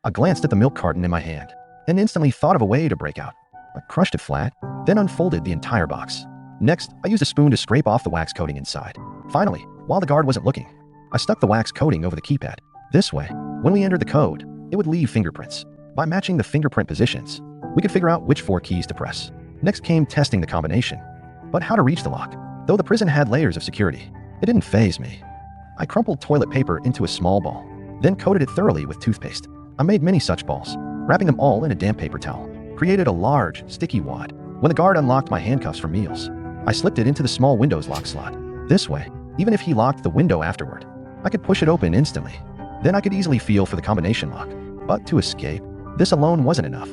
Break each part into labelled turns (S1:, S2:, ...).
S1: I glanced at the milk carton in my hand and instantly thought of a way to break out. I crushed it flat, then unfolded the entire box. Next, I used a spoon to scrape off the wax coating inside. Finally, while the guard wasn't looking, I stuck the wax coating over the keypad. This way, when we entered the code, it would leave fingerprints. By matching the fingerprint positions, we could figure out which 4 keys to press. Next came testing the combination. But how to reach the lock? Though the prison had layers of security, it didn't faze me. I crumpled toilet paper into a small ball, then coated it thoroughly with toothpaste. I made many such balls, wrapping them all in a damp paper towel. Created a large, sticky wad. When the guard unlocked my handcuffs for meals, I slipped it into the small Windows lock slot. This way, even if he locked the window afterward, I could push it open instantly. Then I could easily feel for the combination lock. But to escape, this alone wasn't enough.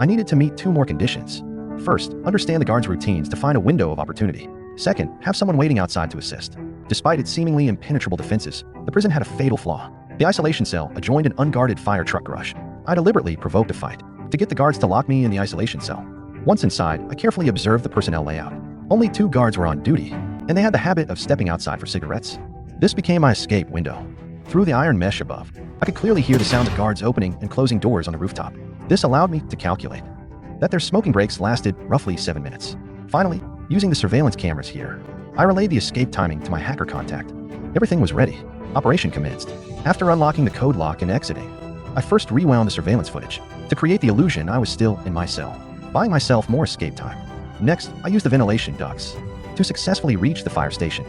S1: I needed to meet 2 more conditions. First, understand the guard's routines to find a window of opportunity. Second, have someone waiting outside to assist. Despite its seemingly impenetrable defenses, the prison had a fatal flaw. The isolation cell adjoined an unguarded fire truck garage. I deliberately provoked a fight to get the guards to lock me in the isolation cell. Once inside, I carefully observed the personnel layout. Only 2 guards were on duty, and they had the habit of stepping outside for cigarettes. This became my escape window. Through the iron mesh above, I could clearly hear the sound of guards opening and closing doors on the rooftop. This allowed me to calculate that their smoking breaks lasted roughly 7 minutes. Finally, using the surveillance cameras here, I relayed the escape timing to my hacker contact. Everything was ready. Operation commenced. After unlocking the code lock and exiting, I first rewound the surveillance footage to create the illusion I was still in my cell, buying myself more escape time. Next, I used the ventilation ducts to successfully reach the fire station.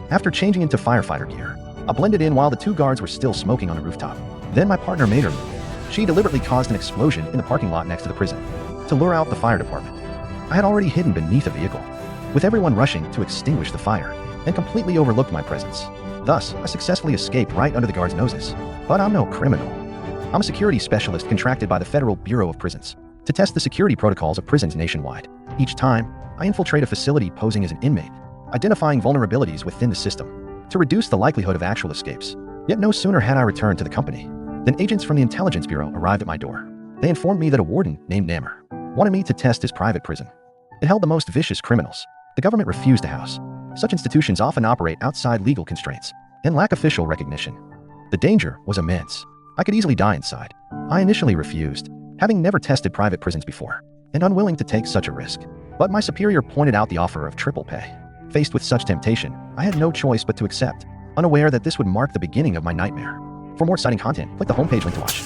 S1: After changing into firefighter gear, I blended in while the 2 guards were still smoking on the rooftop. Then my partner made her move. She deliberately caused an explosion in the parking lot next to the prison to lure out the fire department. I had already hidden beneath a vehicle, with everyone rushing to extinguish the fire, and completely overlooked my presence. Thus, I successfully escaped right under the guards' noses. But I'm no criminal. I'm a security specialist contracted by the Federal Bureau of Prisons to test the security protocols of prisons nationwide. Each time, I infiltrate a facility posing as an inmate, identifying vulnerabilities within the system to reduce the likelihood of actual escapes. Yet no sooner had I returned to the company than agents from the Intelligence Bureau arrived at my door. They informed me that a warden named Nammer wanted me to test his private prison. It held the most vicious criminals the government refused to house. Such institutions often operate outside legal constraints and lack official recognition. The danger was immense. I could easily die inside. I initially refused, having never tested private prisons before, and unwilling to take such a risk. But my superior pointed out the offer of triple pay. Faced with such temptation, I had no choice but to accept, unaware that this would mark the beginning of my nightmare. For more exciting content, click the homepage link to watch.